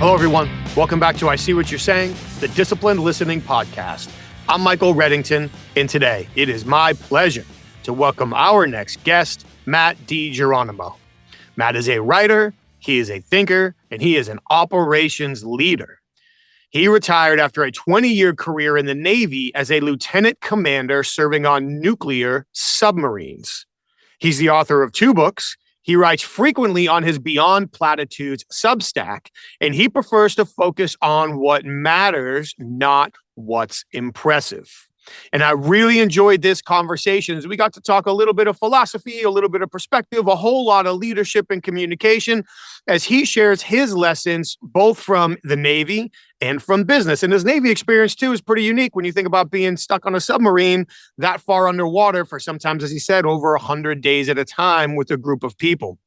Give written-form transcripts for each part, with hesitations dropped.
Hello, everyone. Welcome back to I See What You're Saying, the Disciplined Listening Podcast. I'm Michael Reddington, and today it is my pleasure to welcome our next guest, Matt DiGeronimo. Matt is a writer, he is a thinker, and he is an operations leader. He retired after a 20-year career in the Navy as a lieutenant commander serving on nuclear submarines. He's the author of 2 books. He writes frequently on his Beyond Platitudes Substack, and he prefers to focus on what matters, not what's impressive. And I really enjoyed this conversation as we got to talk a little bit of philosophy, a little bit of perspective, a whole lot of leadership and communication as he shares his lessons both from the Navy and from business. And his Navy experience, too, is pretty unique when you think about being stuck on a submarine that far underwater for sometimes, as he said, over 100 days at a time with a group of people.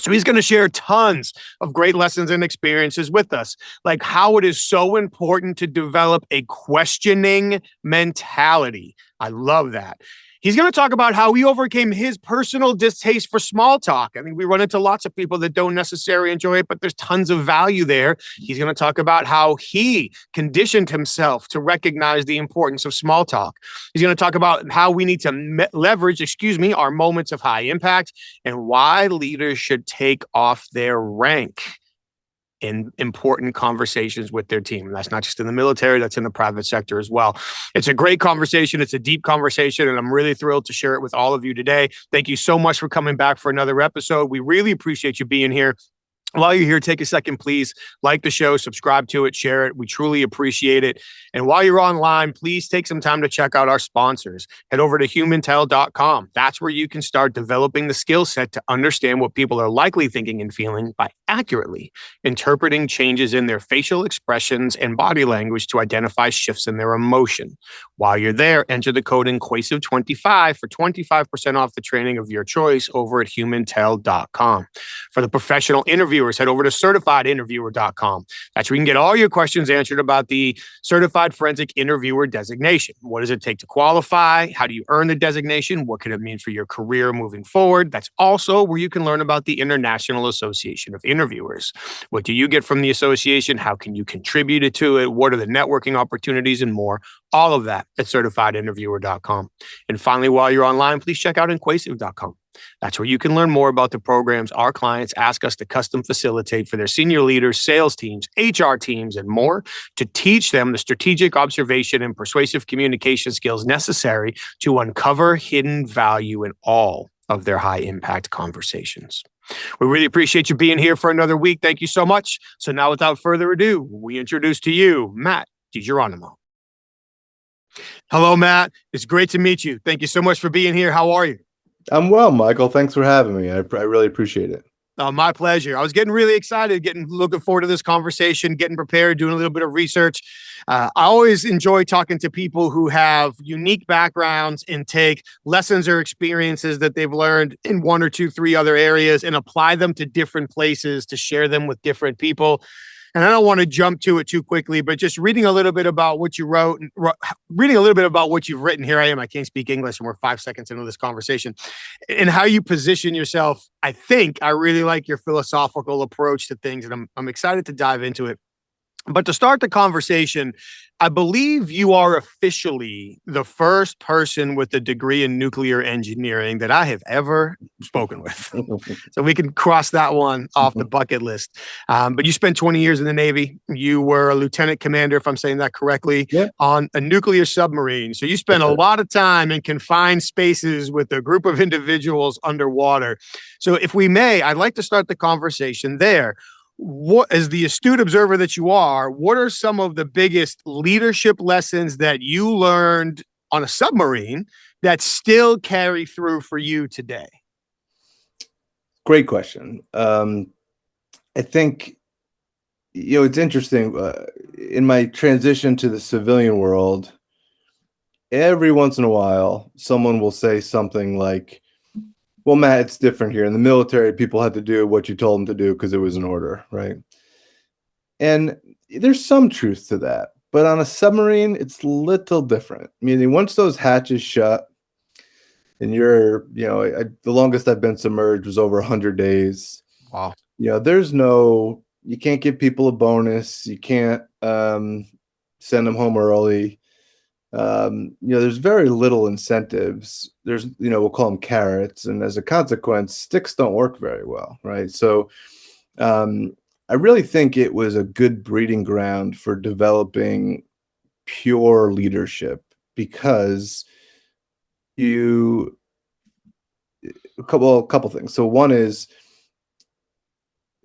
So he's going to share tons of great lessons and experiences with us, like how it is so important to develop a questioning mentality. I love that. He's going to talk about how he overcame his personal distaste for small talk. I mean, we run into lots of people that don't necessarily enjoy it, but there's tons of value there. He's going to talk about how he conditioned himself to recognize the importance of small talk. He's going to talk about how we need to leverage, our moments of high impact and why leaders should take off their rank in important conversations with their team. And that's not just in the military, that's in the private sector as well. It's a great conversation. It's a deep conversation, and I'm really thrilled to share it with all of you today. Thank you so much for coming back for another episode. We really appreciate you being here. While you're here, take a second, please. Like the show, subscribe to it, share it. We truly appreciate it. And while you're online, please take some time to check out our sponsors. Head over to humantel.com. That's where you can start developing the skill set to understand what people are likely thinking and feeling by accurately interpreting changes in their facial expressions and body language to identify shifts in their emotion. While you're there, enter the code INQUASIVE25 for 25% off the training of your choice over at humantel.com. For the professional interviewer, head over to certifiedyinterviewer.com. That's where you can get all your questions answered about the Certified Forensic Interviewer designation. What does it take to qualify? How do you earn the designation? What can it mean for your career moving forward? That's also where you can learn about the International Association of Interviewers. What do you get from the association? How can you contribute to it? What are the networking opportunities and more? All of that at certifiedyinterviewer.com. And finally, while you're online, please check out inquasive.com. That's where you can learn more about the programs our clients ask us to custom facilitate for their senior leaders, sales teams, HR teams, and more to teach them the strategic observation and persuasive communication skills necessary to uncover hidden value in all of their high impact conversations. We really appreciate you being here for another week. Thank you so much. So now, without further ado, we introduce to you Matt DiGeronimo. Hello, Matt. It's great to meet you. Thank you so much for being here. How are you? I'm well, Michael. Thanks for having me. I really appreciate it. My pleasure. I was getting really excited, looking forward to this conversation, getting prepared, doing a little bit of research. I always enjoy talking to people who have unique backgrounds and take lessons or experiences that they've learned in 1 or 2, 3 other areas and apply them to different places to share them with different people. And I don't want to jump to it too quickly, but just reading a little bit about what you wrote, reading a little bit about what you've written. Here I am. I can't speak English, and we're 5 seconds into this conversation. And how you position yourself, I really like your philosophical approach to things, and I'm excited to dive into it. But to start the conversation, I believe you are officially the first person with a degree in nuclear engineering that I have ever spoken with. So we can cross that one off the bucket list. But you spent 20 years in the Navy. You were a lieutenant commander, if I'm saying that correctly, on a nuclear submarine. So you spent a lot of time in confined spaces with a group of individuals underwater. So if we may, I'd like to start the conversation there. What, as the astute observer that you are, what are some of the biggest leadership lessons that you learned on a submarine that still carry through for you today? Great question. I think, it's interesting. In my transition to the civilian world, every once in a while, someone will say something like, well, Matt, it's different here. In the military, people had to do what you told them to do because it was an order, right? And there's some truth to that. But on a submarine, it's a little different. Meaning once those hatches shut, and the longest I've been submerged was over 100 days. Wow. There's no you can't give people a bonus. You can't send them home early. There's very little incentives. There's, we'll call them carrots, and as a consequence, sticks don't work very well, right? So I really think it was a good breeding ground for developing pure leadership, because a couple things. So one is,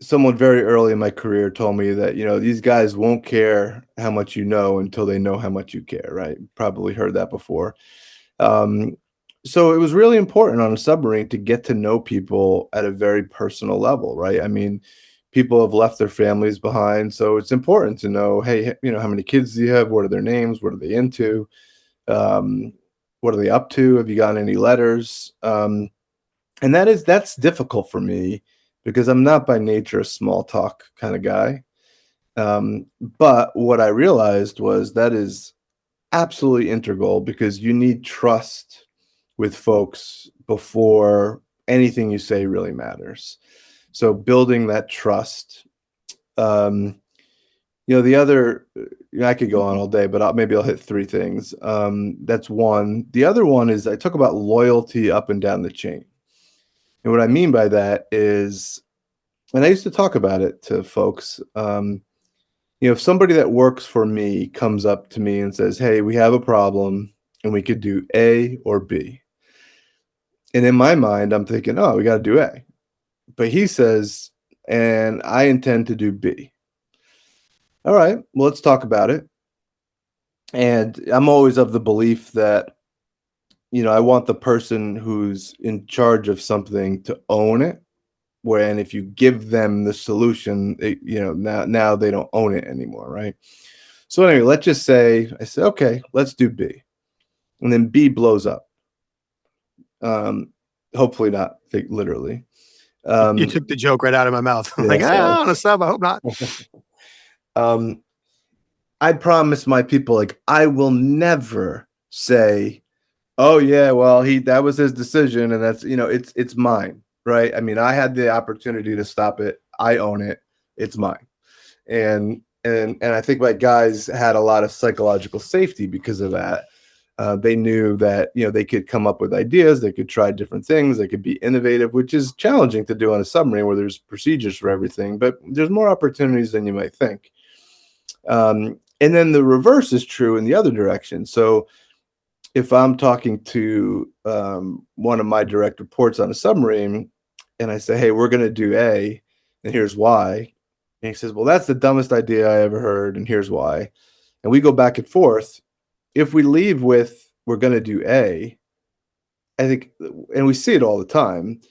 someone very early in my career told me that, these guys won't care how much you know until they know how much you care, right? Probably heard that before. So it was really important on a submarine to get to know people at a very personal level, right? I mean, people have left their families behind, so it's important to know, hey, how many kids do you have? What are their names? What are they into? What are they up to? Have you gotten any letters? And that's difficult for me, because I'm not by nature a small talk kind of guy. But what I realized was that is absolutely integral, because you need trust with folks before anything you say really matters. So building that trust. The other, I could go on all day, but maybe I'll hit three things. That's one. The other one is, I talk about loyalty up and down the chain. And what I mean by that is, and I used to talk about it to folks, if somebody that works for me comes up to me and says, hey, we have a problem and we could do A or B. And in my mind, I'm thinking, oh, we got to do A. But he says, and I intend to do B. All right, well, let's talk about it. And I'm always of the belief that, I want the person who's in charge of something to own it. And if you give them the solution, now they don't own it anymore, right? So anyway, let's just say I said, okay, let's do B. And then B blows up. Hopefully not literally. You took the joke right out of my mouth. I'm like, sorry. on a sub, I hope not. I promise my people, like, I will never say, oh yeah, well, that was his decision, and that's, it's mine, right? I mean, I had the opportunity to stop it. I own it. It's mine. And I think my guys had a lot of psychological safety because of that. They knew that, they could come up with ideas, they could try different things, they could be innovative, which is challenging to do on a submarine where there's procedures for everything, but there's more opportunities than you might think. And then the reverse is true in the other direction. So if I'm talking to one of my direct reports on a submarine and I say, hey, we're going to do A, and here's why. And he says, well, that's the dumbest idea I ever heard, and here's why. And we go back and forth. If we leave with, we're going to do A, I think, and we see it all the time,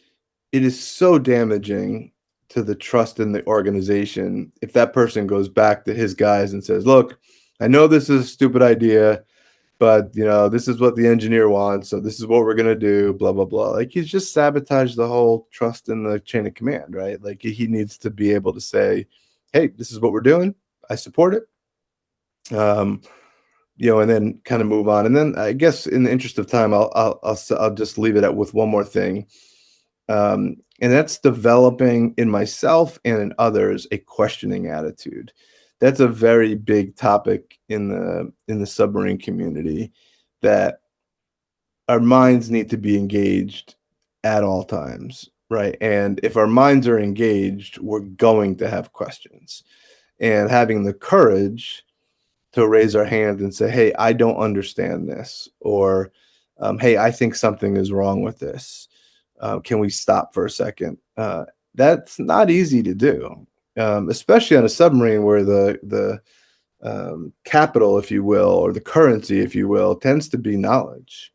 it is so damaging to the trust in the organization if that person goes back to his guys and says, look, I know this is a stupid idea, but this is what the engineer wants, so this is what we're going to do, blah blah blah. Like, he's just sabotaged the whole trust in the chain of command, right? Like, he needs to be able to say, hey, this is what we're doing, I support it, and then kind of move on. And then I guess in the interest of time, I'll just leave it with one more thing. And that's developing in myself and in others a questioning attitude. That's a very big topic in the submarine community, that our minds need to be engaged at all times, right? And if our minds are engaged, we're going to have questions. And having the courage to raise our hand and say, hey, I don't understand this, or hey, I think something is wrong with this. Can we stop for a second? That's not easy to do, especially on a submarine where the capital, if you will, or the currency, if you will, tends to be knowledge.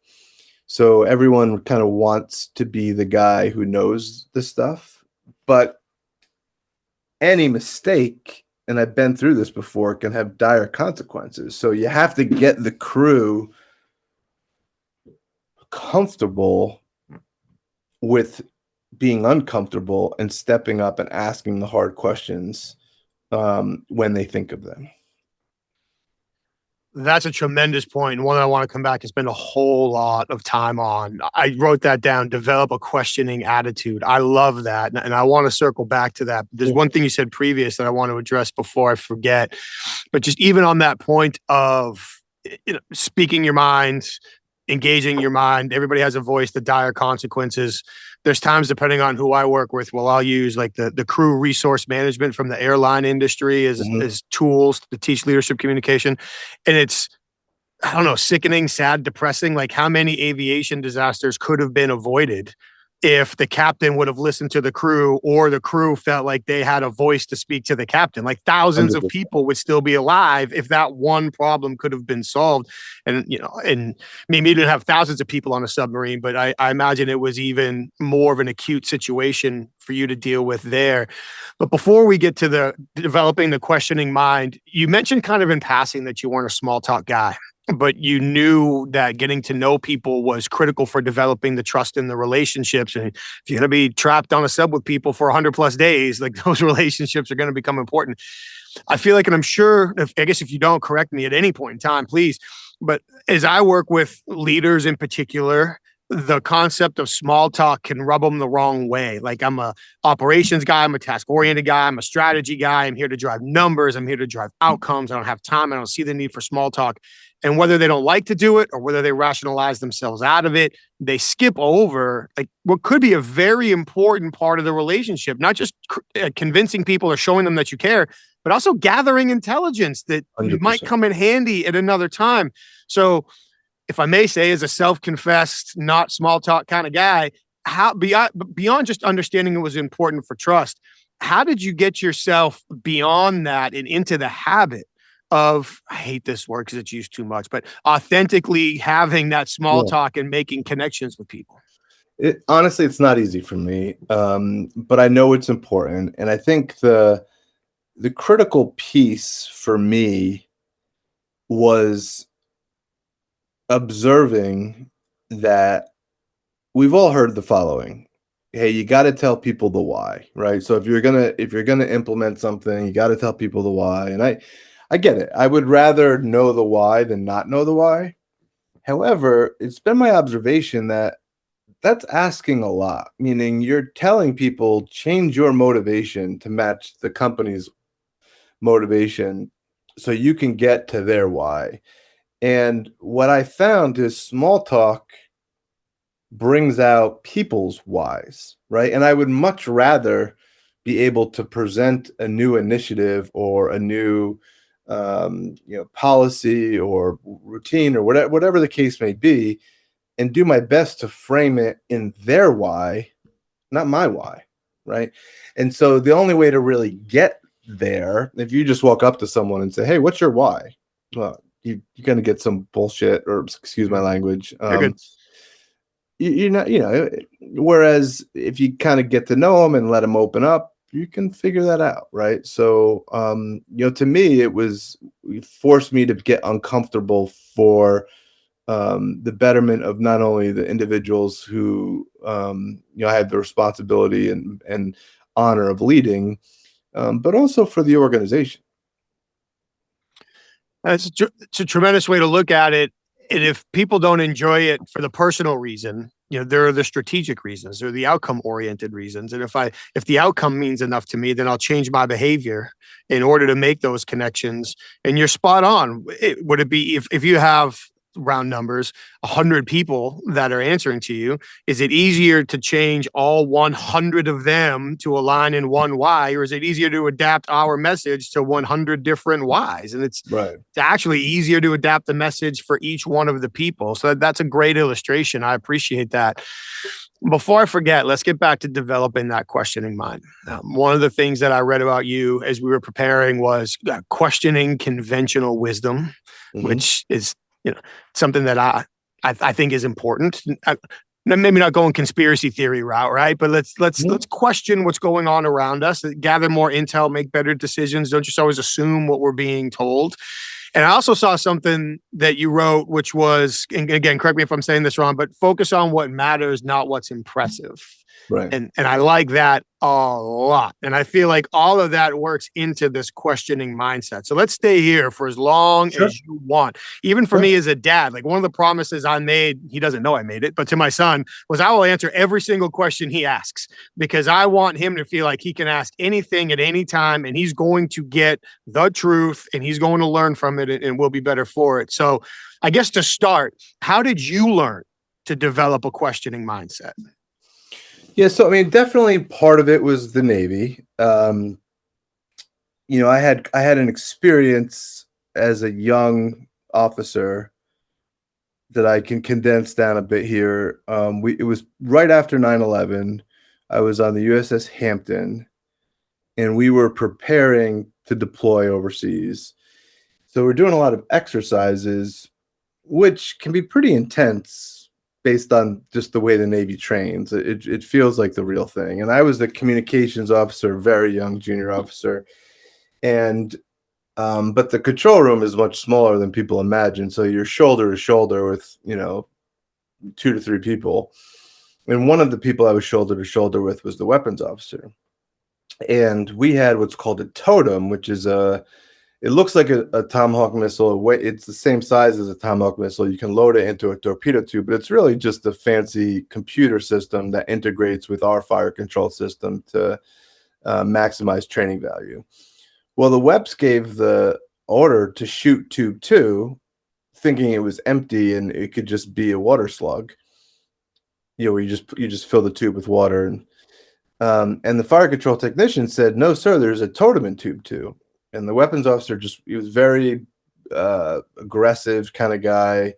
So everyone kind of wants to be the guy who knows the stuff, but any mistake, and I've been through this before, can have dire consequences. So you have to get the crew comfortable with being uncomfortable and stepping up and asking the hard questions when they think of them. That's a tremendous point, and one I want to come back and spend a whole lot of time on. I wrote that down, develop a questioning attitude. I love that, and I want to circle back to that. There's one thing you said previous that I want to address before I forget, but just even on that point of speaking your mind, engaging your mind, everybody has a voice, the dire consequences. There's times, depending on who I work with, well, I'll use like the crew resource management from the airline industry as tools to teach leadership communication. And it's, I don't know, sickening, sad, depressing. Like how many aviation disasters could have been avoided if the captain would have listened to the crew, or the crew felt like they had a voice to speak to the captain. Like thousands of 100%. people would still be alive if that one problem could have been solved. And, and maybe you didn't have thousands of people on a submarine, but I imagine it was even more of an acute situation for you to deal with there. But before we get to the developing the questioning mind, you mentioned kind of in passing that you weren't a small talk guy, but you knew that getting to know people was critical for developing the trust in the relationships. And if you're going to be trapped on a sub with people for 100+ days, like those relationships are going to become important. I feel like, and I'm sure, I guess if you don't, correct me at any point in time, please. But as I work with leaders in particular, the concept of small talk can rub them the wrong way. Like I'm a operations guy, I'm a task-oriented guy, I'm a strategy guy. I'm here to drive numbers. I'm here to drive outcomes. I don't have time. I don't see the need for small talk. And whether they don't like to do it or whether they rationalize themselves out of it, they skip over like what could be a very important part of the relationship, not just convincing people or showing them that you care, but also gathering intelligence that 100%. might come in handy at another time. So if I may say, as a self-confessed, not small talk kind of guy, how beyond just understanding it was important for trust, how did you get yourself beyond that and into the habit of, I hate this word because it's used too much, but authentically having that small talk and making connections with people? Honestly, it's not easy for me, but I know it's important. And I think the critical piece for me was observing that we've all heard the following. Hey, you got to tell people the why, right? So if you're gonna implement something, you got to tell people the why. And I get it. I would rather know the why than not know the why. However, it's been my observation that that's asking a lot, meaning you're telling people change your motivation to match the company's motivation so you can get to their why. And what I found is small talk brings out people's whys, right? And I would much rather be able to present a new initiative or a new policy or routine or whatever the case may be, and do my best to frame it in their why, not my why, right? And so the only way to really get there, if you just walk up to someone and say, hey, what's your why? Well, you're going to get some bullshit, or excuse my language. You're good. Whereas if you kind of get to know them and let them open up, you can figure that out, right? So, to me, it forced me to get uncomfortable for the betterment of not only the individuals who, I had the responsibility and honor of leading, but also for the organization. It's a tremendous way to look at it. And if people don't enjoy it for the personal reason, there are the strategic reasons or the outcome oriented reasons. And if the outcome means enough to me, then I'll change my behavior in order to make those connections. And you're spot on. Would it be if you have, round numbers, 100 people that are answering to you, is it easier to change all 100 of them to align in one why, or is it easier to adapt our message to 100 different whys? And it's actually easier to adapt the message for each one of the people. So that's a great illustration. I appreciate that. Before I forget, let's get back to developing that questioning mind. One of the things that I read about you as we were preparing was questioning conventional wisdom, which is something that I think is important. Maybe not going conspiracy theory route, right? But let's question what's going on around us, gather more intel, make better decisions. Don't just always assume what we're being told. And I also saw something that you wrote, which was, and again, correct me if I'm saying this wrong, but focus on what matters, not what's impressive. Right. And I like that a lot. And I feel like all of that works into this questioning mindset. So let's stay here for as long Sure. as you want. Even for Sure. me as a dad, like one of the promises I made, he doesn't know I made it, but to my son was I will answer every single question he asks because I want him to feel like he can ask anything at any time and he's going to get the truth and he's going to learn from it and will be better for it. So I guess to start, how did you learn to develop a questioning mindset? Yeah, so I mean, definitely part of it was the Navy. I had an experience as a young officer that I can condense down a bit here. It was right after 9/11. I was on the USS Hampton, and we were preparing to deploy overseas. So we're doing a lot of exercises, which can be pretty intense based on just the way the Navy trains. It feels like the real thing. And I was the communications officer, very young junior officer. And but the control room is much smaller than people imagine. So you're shoulder to shoulder with, 2 to 3 people. And one of the people I was shoulder to shoulder with was the weapons officer. And we had what's called a totem, which is it looks like a Tomahawk missile. It's the same size as a Tomahawk missile. You can load it into a torpedo tube, but it's really just a fancy computer system that integrates with our fire control system to maximize training value. Well, the Weps gave the order to shoot tube 2, thinking it was empty and it could just be a water slug. Where you just fill the tube with water, and the fire control technician said, "No, sir, there's a totem in tube 2." And the weapons officer he was very aggressive kind of guy.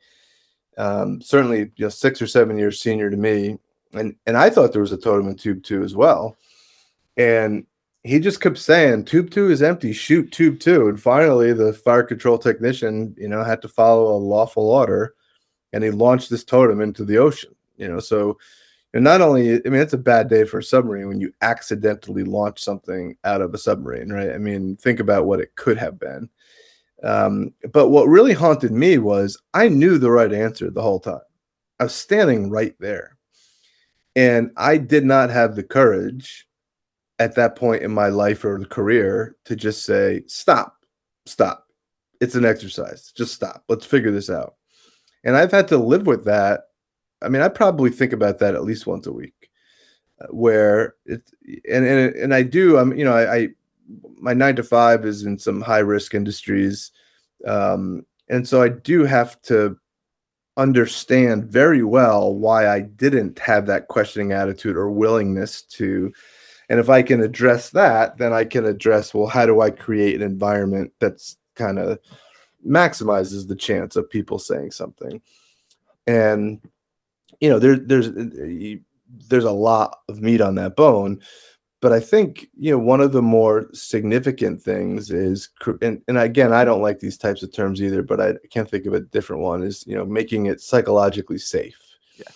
Certainly, 6 or 7 years senior to me, and I thought there was a totem in tube 2 as well. And he just kept saying, "Tube 2 is empty. Shoot tube 2." And finally, the fire control technician, had to follow a lawful order, and he launched this totem into the ocean. So. And not only, I mean, it's a bad day for a submarine when you accidentally launch something out of a submarine, right? I mean, think about what it could have been. But what really haunted me was I knew the right answer the whole time. I was standing right there. And I did not have the courage at that point in my life or the career to just say, stop. It's an exercise. Just stop. Let's figure this out. And I've had to live with that. I mean, I probably think about that at least once a week, where it's and I do. I my 9 to 5 is in some high risk industries, and so I do have to understand very well why I didn't have that questioning attitude or willingness to. And if I can address that, then I can address, well, how do I create an environment that's kind of maximizes the chance of people saying something, and there's a lot of meat on that bone, but I think one of the more significant things is, and again, I don't like these types of terms either, but I can't think of a different one, is making it psychologically safe. Yeah.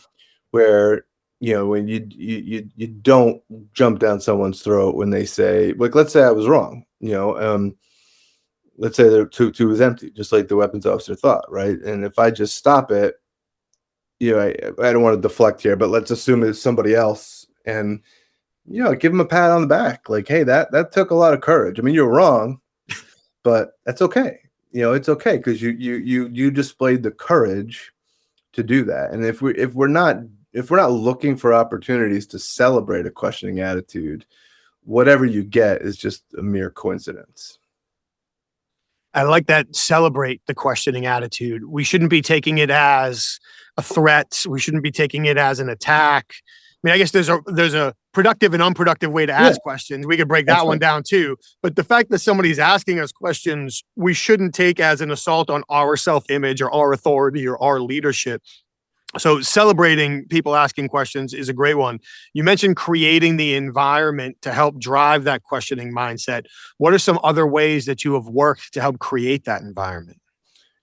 Where when you don't jump down someone's throat when they say, like, let's say I was wrong, let's say the tube was empty, just like the weapons officer thought, right? And if I just stop it, I don't want to deflect here, but let's assume it's somebody else, and give them a pat on the back, like, hey, that took a lot of courage. I mean, you're wrong, but that's okay. It's okay because you displayed the courage to do that. And if we're not looking for opportunities to celebrate a questioning attitude, whatever you get is just a mere coincidence. I like that. Celebrate the questioning attitude. We shouldn't be taking it as a threat. We shouldn't be taking it as an attack. I mean, I guess there's a productive and unproductive way to ask questions. We could break that one down too. But the fact that somebody's asking us questions, we shouldn't take as an assault on our self-image or our authority or our leadership. So celebrating people asking questions is a great one. You mentioned creating the environment to help drive that questioning mindset. What are some other ways that you have worked to help create that environment?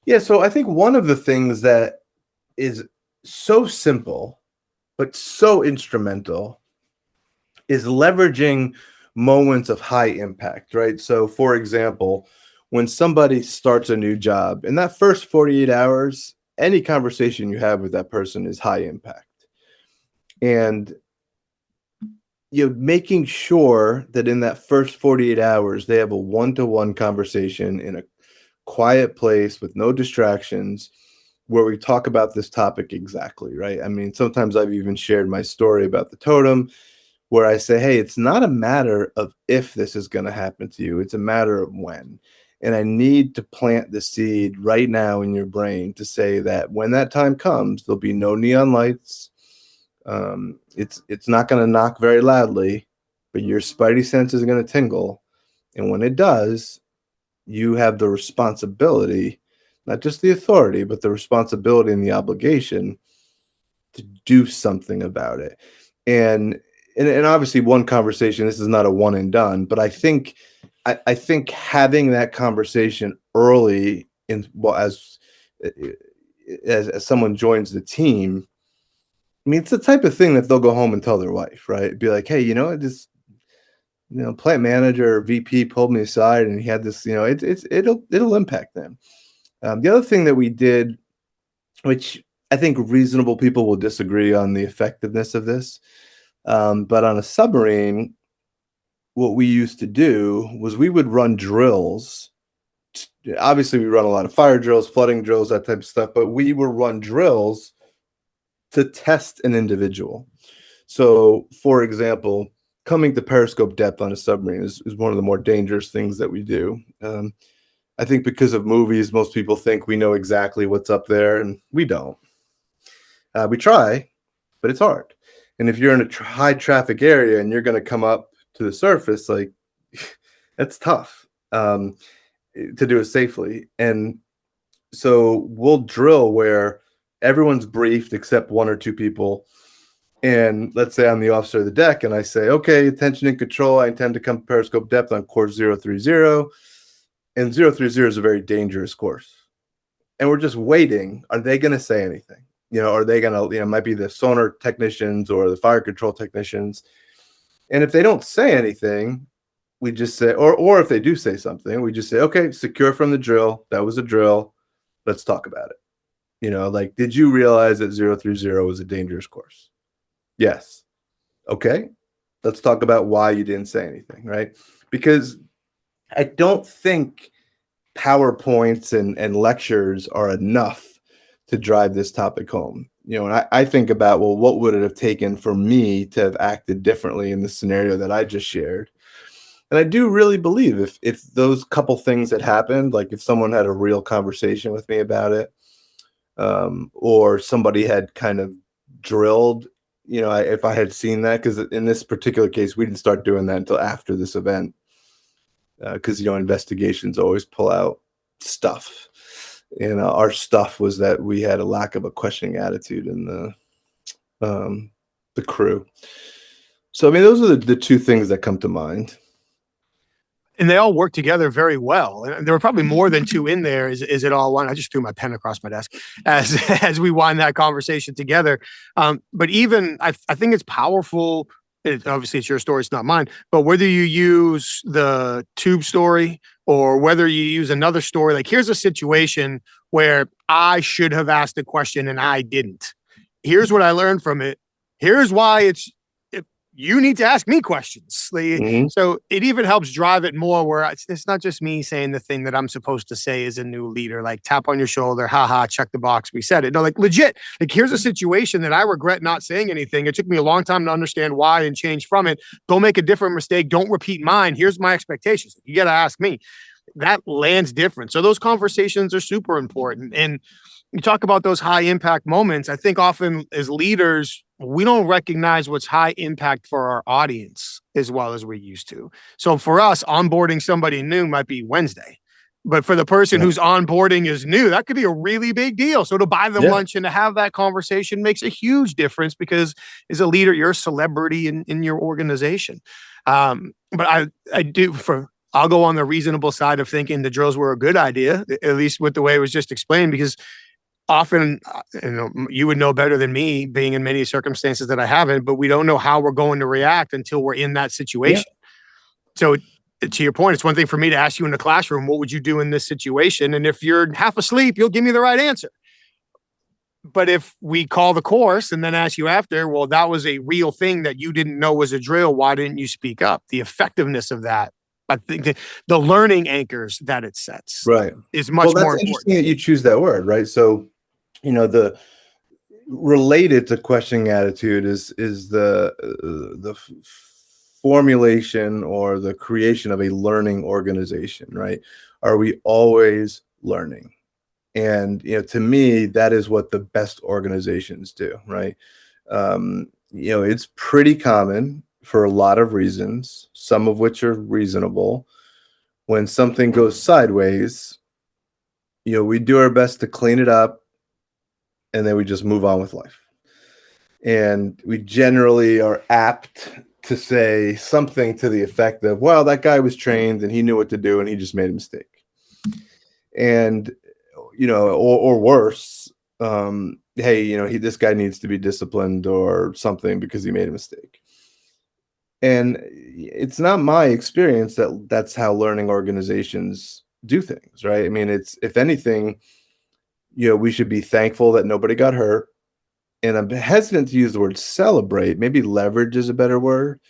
Yeah, so I think one of the things that is so simple but so instrumental is leveraging moments of high impact, right? So for example, when somebody starts a new job, in that first 48 hours, any conversation you have with that person is high impact. And making sure that in that first 48 hours, they have a one-to-one conversation in a quiet place with no distractions where we talk about this topic exactly, right? I mean, sometimes I've even shared my story about the totem where I say, hey, it's not a matter of if this is going to happen to you, it's a matter of when. And I need to plant the seed right now in your brain to say that when that time comes, there'll be no neon lights. It's not going to knock very loudly, but your spidey sense is going to tingle. And when it does, you have the responsibility, not just the authority, but the responsibility and the obligation to do something about it. And obviously one conversation, this is not a one and done, but I think having that conversation early as someone joins the team, I mean, it's the type of thing that they'll go home and tell their wife, right? Be like, hey, this plant manager or VP pulled me aside and he had this, it'll impact them. The other thing that we did, which I think reasonable people will disagree on the effectiveness of this, but on a submarine, what we used to do was we would run drills. Obviously, we run a lot of fire drills, flooding drills, that type of stuff, but we would run drills to test an individual. So, for example, coming to periscope depth on a submarine is one of the more dangerous things that we do. I think because of movies, most people think we know exactly what's up there, and we don't. We try, but it's hard. And if you're in a high traffic area and you're going to come up to the surface, like that's tough to do it safely. And so we'll drill where everyone's briefed except one or two people. And let's say I'm the officer of the deck and I say, okay, attention and control. I intend to come to periscope depth on course 030. And 030 is a very dangerous course. And we're just waiting. Are they going to say anything? Are they going to, might be the sonar technicians or the fire control technicians. And if they don't say anything, we just say, or if they do say something, we just say, okay, secure from the drill. That was a drill. Let's talk about it. Did you realize that 030 was a dangerous course? Yes. Okay. Let's talk about why you didn't say anything, right? Because I don't think PowerPoints and lectures are enough to drive this topic home. And I think about, well, what would it have taken for me to have acted differently in the scenario that I just shared? And I do really believe if those couple things had happened, like if someone had a real conversation with me about it, or somebody had kind of drilled, if I had seen that, because in this particular case, we didn't start doing that until after this event, because, investigations always pull out stuff. And our stuff was that we had a lack of a questioning attitude in the crew. So, I mean, those are the two things that come to mind. And they all work together very well. And there were probably more than two in there. Is it all one? I just threw my pen across my desk as we wind that conversation together. But even I think it's powerful. Obviously, it's your story, it's not mine. But whether you use the tube story or whether you use another story, like here's a situation where I should have asked a question and I didn't. Here's what I learned from it. Here's why you need to ask me questions. So it even helps drive it more where it's not just me saying the thing that I'm supposed to say as a new leader, like tap on your shoulder, haha, check the box, we said it. No, like legit, like here's a situation that I regret not saying anything. It took me a long time to understand why and change from it. Don't make a different mistake. Don't repeat mine. Here's my expectations. You got to ask me. That lands different. So those conversations are super important. And you talk about those high impact moments. I think often as leaders, we don't recognize what's high impact for our audience as well as we used to. So for us, onboarding somebody new might be Wednesday, but for the person who's onboarding is new, that could be a really big deal. So to buy them lunch and to have that conversation makes a huge difference because as a leader, you're a celebrity in your organization. But I'll go on the reasonable side of thinking the drills were a good idea, at least with the way it was just explained, because often, you would know better than me being in many circumstances that I haven't, but we don't know how we're going to react until we're in that situation. Yeah. So to your point, it's one thing for me to ask you in the classroom, what would you do in this situation? And if you're half asleep, you'll give me the right answer. But if we call the course and then ask you after, well, that was a real thing that you didn't know was a drill. Why didn't you speak up? The effectiveness of that, I think the learning anchors that it sets Right. is much Well, that's more interesting important. that you choose that word, right? So, the related to questioning attitude is the formulation or the creation of a learning organization, right? Are we always learning? And to me, that is what the best organizations do, right? It's pretty common for a lot of reasons, some of which are reasonable. When something goes sideways, we do our best to clean it up, and then we just move on with life. And we generally are apt to say something to the effect of, well, that guy was trained and he knew what to do and he just made a mistake. And, or worse, hey, this guy needs to be disciplined or something because he made a mistake. And it's not my experience that that's how learning organizations do things, right? I mean, it's, if anything, we should be thankful that nobody got hurt. And I'm hesitant to use the word celebrate. Maybe leverage is a better word,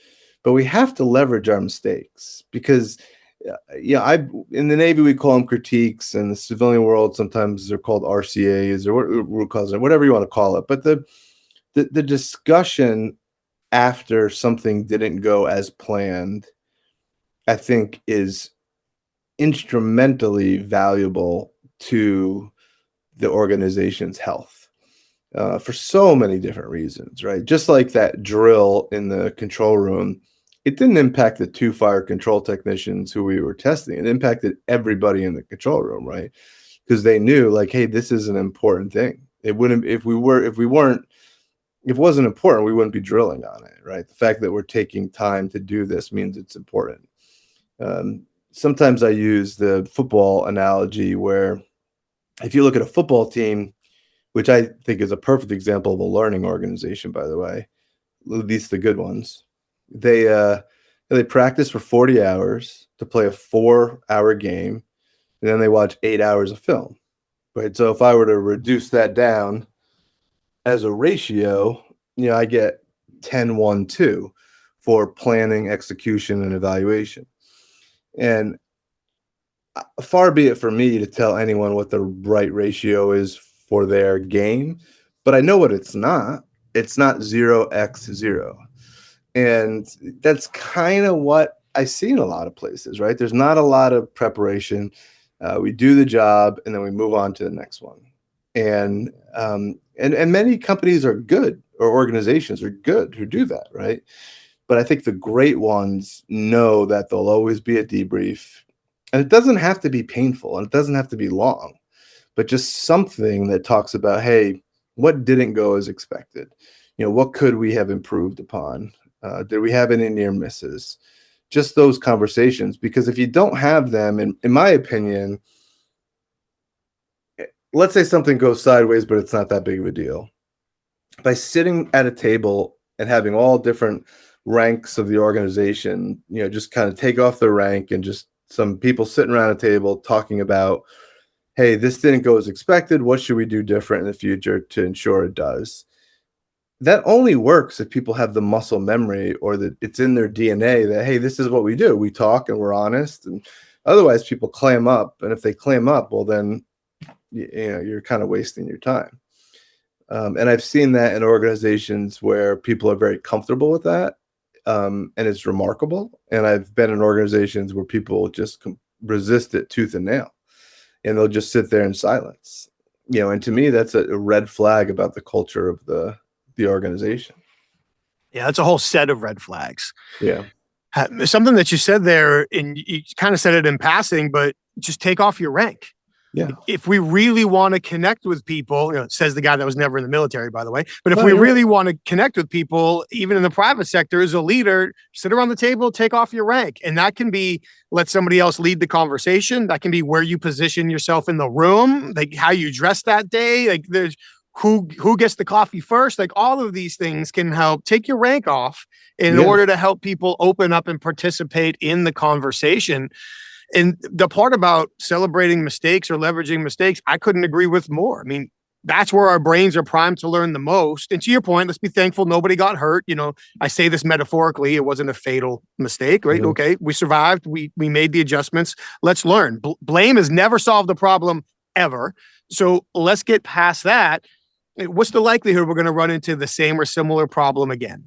but we have to leverage our mistakes because, I in the Navy we call them critiques, and the civilian world sometimes they're called RCAs or root cause, whatever you want to call it. But the discussion after something didn't go as planned, I think, is instrumentally valuable to the organization's health. For so many different reasons, right? Just like that drill in the control room, it didn't impact the two fire control technicians who we were testing. It impacted everybody in the control room, right? Because they knew, like, hey, this is an important thing. It wouldn't, if it wasn't important, we wouldn't be drilling on it, right? The fact that we're taking time to do this means it's important. Sometimes I use the football analogy where if you look at a football team, which I think is a perfect example of a learning organization, by the way, at least the good ones. They practice for 40 hours to play a 4-hour game, and then they watch 8 hours of film, right? So if I were to reduce that down as a ratio, I get 10-1-2 for planning, execution, and evaluation. And far be it for me to tell anyone what the right ratio is for their game, but I know what it's not. It's not 0x0. And that's kind of what I see in a lot of places, right? There's not a lot of preparation. We do the job and then we move on to the next one. And many companies are good, or organizations are good who do that, right? But I think the great ones know that there'll always be a debrief, and it doesn't have to be painful and it doesn't have to be long, but just something that talks about, hey, what didn't go as expected? What could we have improved upon? Did we have any near misses? Just those conversations, because if you don't have them, in my opinion, let's say something goes sideways, but it's not that big of a deal. By sitting at a table and having all different ranks of the organization, just kind of take off the rank and just some people sitting around a table talking about, hey, this didn't go as expected. What should we do different in the future to ensure it does? That only works if people have the muscle memory, or that it's in their DNA that, hey, this is what we do. We talk and we're honest. And otherwise people clam up. And if they clam up, well, then, you're kind of wasting your time. And I've seen that in organizations where people are very comfortable with that. And it's remarkable. And I've been in organizations where people just resist it tooth and nail, and they'll just sit there in silence. And to me, that's a red flag about the culture of the organization. Yeah, that's a whole set of red flags. Yeah. Something that you said there, and you kind of said it in passing, but just take off your rank. Yeah. If we really want to connect with people, says the guy that was never in the military, by the way, but if we really want to connect with people, even in the private sector, as a leader, sit around the table, take off your rank. And that can be, let somebody else lead the conversation. That can be where you position yourself in the room, like how you dress that day. Like there's who gets the coffee first. Like all of these things can help take your rank off in order to help people open up and participate in the conversation. And the part about celebrating mistakes or leveraging mistakes, I couldn't agree with more. I mean, that's where our brains are primed to learn the most. And to your point, let's be thankful nobody got hurt. I say this metaphorically, it wasn't a fatal mistake, right? Mhm. Okay, we survived, we made the adjustments. Let's learn. Blame has never solved the problem ever. So let's get past that. What's the likelihood we're going to run into the same or similar problem again?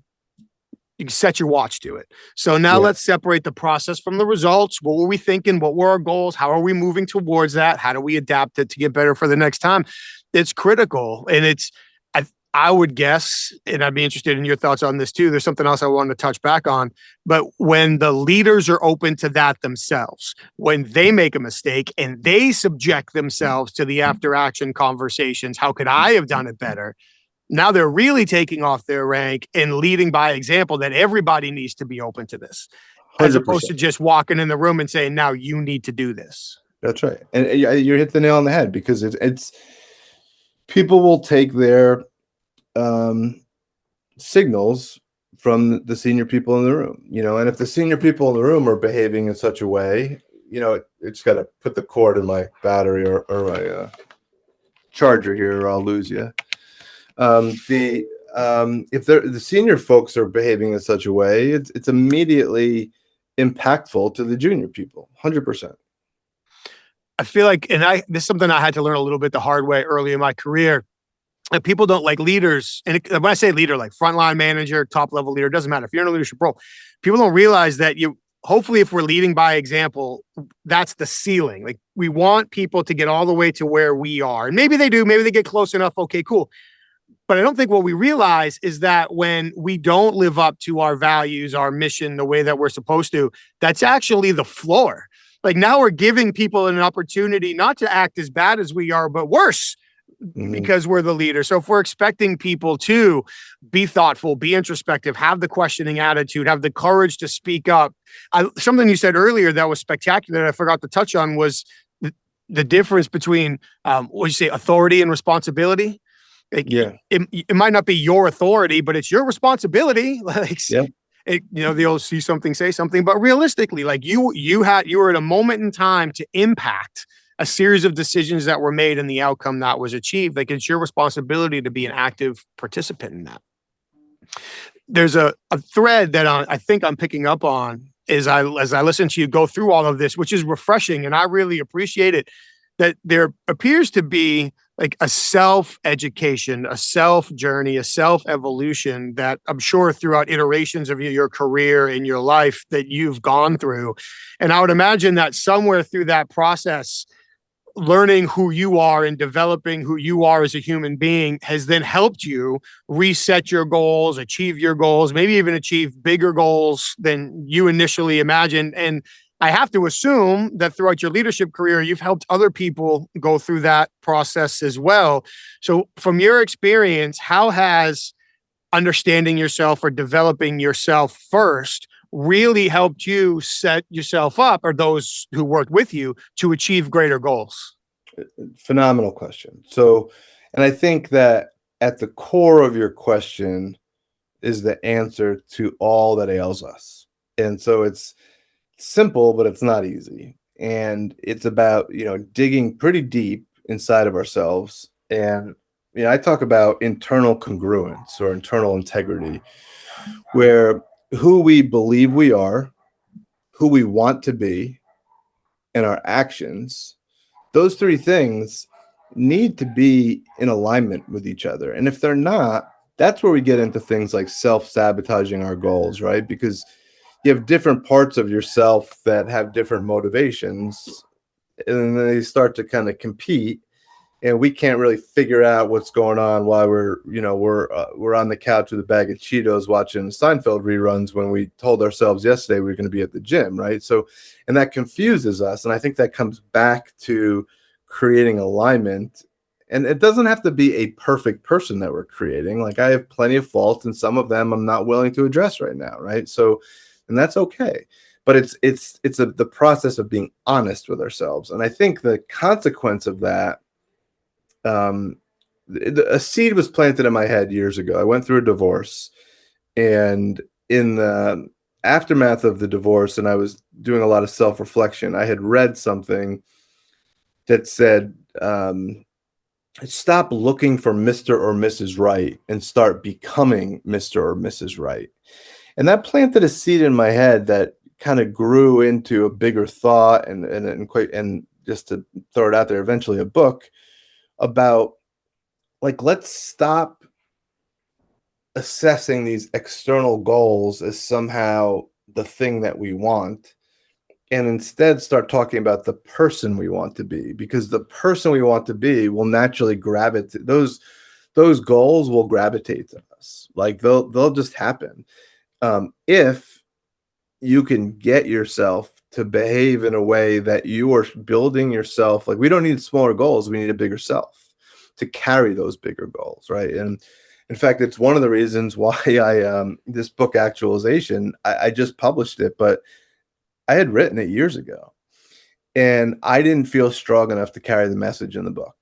You can set your watch to it. So now Yeah. let's separate the process from the results. What were we thinking? What were our goals? How are we moving towards that? How do we adapt it to get better for the next time? It's critical. And I would guess, and I'd be interested in your thoughts on this too. There's something else I wanted to touch back on, but when the leaders are open to that themselves, when they make a mistake and they subject themselves to the after action conversations, how could I have done it better? Now they're really taking off their rank and leading by example that everybody needs to be open to this, as opposed 100%. to just walking in the room and saying, now you need to do this. That's right. And you hit the nail on the head, because it's people will take their signals from the senior people in the room, and if the senior people in the room are behaving in such a way, it's got to put the cord in my battery or my charger here, or I'll lose you. If the senior folks are behaving in such a way, it's immediately impactful to the junior people, 100%. I feel like, this is something I had to learn a little bit the hard way early in my career. And people don't like leaders. And when I say leader, like frontline manager, top level leader, doesn't matter. If you're in a leadership role, people don't realize that hopefully if we're leading by example, that's the ceiling. Like we want people to get all the way to where we are. And maybe they do, maybe they get close enough. Okay, cool. But I don't think what we realize is that when we don't live up to our values, our mission, the way that we're supposed to, that's actually the floor. Like now we're giving people an opportunity not to act as bad as we are, but worse, because we're the leader. So if we're expecting people to be thoughtful, be introspective, have the questioning attitude, have the courage to speak up. Something you said earlier that was spectacular that I forgot to touch on was the difference between, what you say, authority and responsibility. Like, Yeah. It might not be your authority, but it's your responsibility. Like, Yeah. The old see something, say something, but realistically, like you were at a moment in time to impact a series of decisions that were made and the outcome that was achieved. Like it's your responsibility to be an active participant in that. There's a thread that I think I'm picking up on as I listen to you go through all of this, which is refreshing. And I really appreciate it, that there appears to be like a self-education, a self-journey, a self-evolution that I'm sure throughout iterations of your career and your life that you've gone through. And I would imagine that somewhere through that process, learning who you are and developing who you are as a human being has then helped you reset your goals, achieve your goals, maybe even achieve bigger goals than you initially imagined. And I have to assume that throughout your leadership career, you've helped other people go through that process as well. So from your experience, how has understanding yourself or developing yourself first really helped you set yourself up, or those who worked with you, to achieve greater goals? Phenomenal question. So, and I think that at the core of your question is the answer to all that ails us. And so it's simple, but it's not easy. And it's about, digging pretty deep inside of ourselves. And, I talk about internal congruence or internal integrity, where who we believe we are, who we want to be, and our actions, those three things need to be in alignment with each other. And if they're not, that's where we get into things like self-sabotaging our goals, right? Because you have different parts of yourself that have different motivations, and then they start to kind of compete, and we can't really figure out what's going on while we're on the couch with a bag of Cheetos watching Seinfeld reruns when we told ourselves yesterday we were going to be at the gym, right? So, and that confuses us. And I think that comes back to creating alignment. And it doesn't have to be a perfect person that we're creating. Like I have plenty of faults, and some of them I'm not willing to address right now, right? So, and that's okay. But it's the process of being honest with ourselves. And I think the consequence of that, a seed was planted in my head years ago. I went through a divorce, and in the aftermath of the divorce, and I was doing a lot of self-reflection, I had read something that said, stop looking for Mr. or Mrs. Right and start becoming Mr. or Mrs. Right. And that planted a seed in my head that kind of grew into a bigger thought and just to throw it out there, eventually a book about, like, let's stop assessing these external goals as somehow the thing that we want, and instead start talking about the person we want to be, because the person we want to be will naturally gravitate, those goals will gravitate to us. Like, they'll just happen. If you can get yourself to behave in a way that you are building yourself, like, we don't need smaller goals, we need a bigger self to carry those bigger goals, right? And in fact, it's one of the reasons why I this book Actualization, I just published it, but I had written it years ago, and I didn't feel strong enough to carry the message in the book.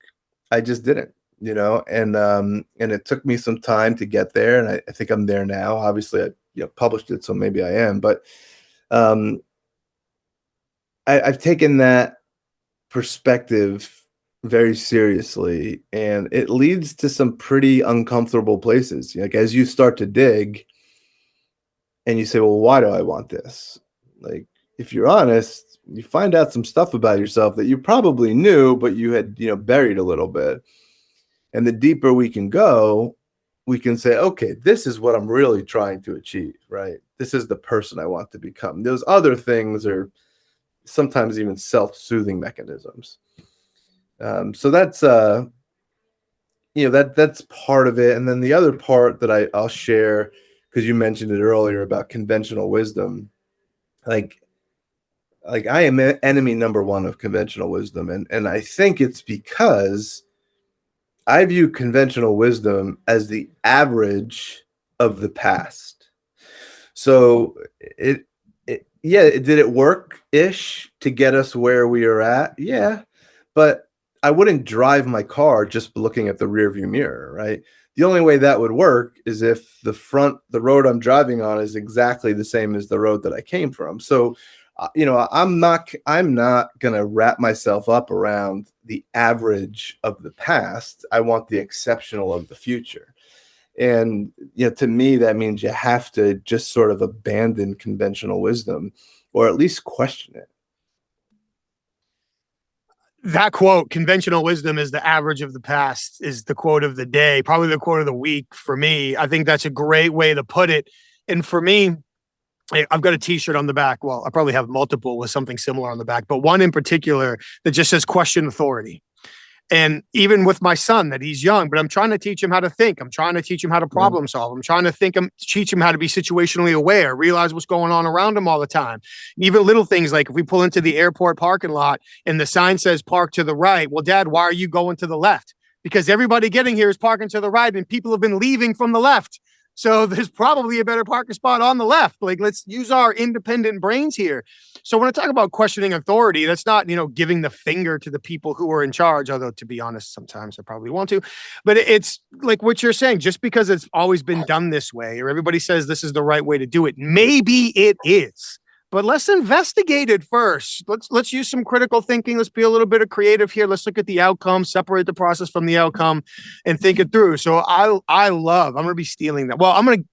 I just didn't, and it took me some time to get there, and I think I'm there now. Obviously, I published it, so maybe I am, but I've taken that perspective very seriously, and it leads to some pretty uncomfortable places. Like, as you start to dig and you say, well, why do I want this? Like, if you're honest, you find out some stuff about yourself that you probably knew, but you had, buried a little bit. And the deeper we can go, we can say, okay, this is what I'm really trying to achieve, right? This is the person I want to become. Those other things are sometimes even self-soothing mechanisms. So that's that's part of it. And then the other part that I'll share, because you mentioned it earlier about conventional wisdom, like I am enemy number one of conventional wisdom, and I think it's because I view conventional wisdom as the average of the past. So did it work ish to get us where we are at? Yeah, but I wouldn't drive my car just looking at the rearview mirror, right? The only way that would work is if the road I'm driving on is exactly the same as the road that I came from. So, I'm not going to wrap myself up around the average of the past. I want the exceptional of the future. And, to me, that means you have to just sort of abandon conventional wisdom, or at least question it. That quote, conventional wisdom is the average of the past, is the quote of the day, probably the quote of the week for me. I think that's a great way to put it. And for me, I've got a t-shirt on the back. Well, I probably have multiple with something similar on the back, but one in particular that just says question authority. And even with my son, that he's young, but I'm trying to teach him how to think. I'm trying to teach him how to problem solve. I'm trying to teach him how to be situationally aware, realize what's going on around him all the time. Even little things like if we pull into the airport parking lot and the sign says park to the right. Well, Dad, why are you going to the left? Because everybody getting here is parking to the right and people have been leaving from the left. So there's probably a better parking spot on the left. Like, let's use our independent brains here. So when I talk about questioning authority, that's not, giving the finger to the people who are in charge, although to be honest, sometimes I probably want to, but it's like what you're saying, just because it's always been done this way, or everybody says this is the right way to do it. Maybe it is, but let's investigate it first. Let's use some critical thinking. Let's be a little bit of creative here. Let's look at the outcome, separate the process from the outcome, and think it through. So I'm going to be stealing that. Well, I'm going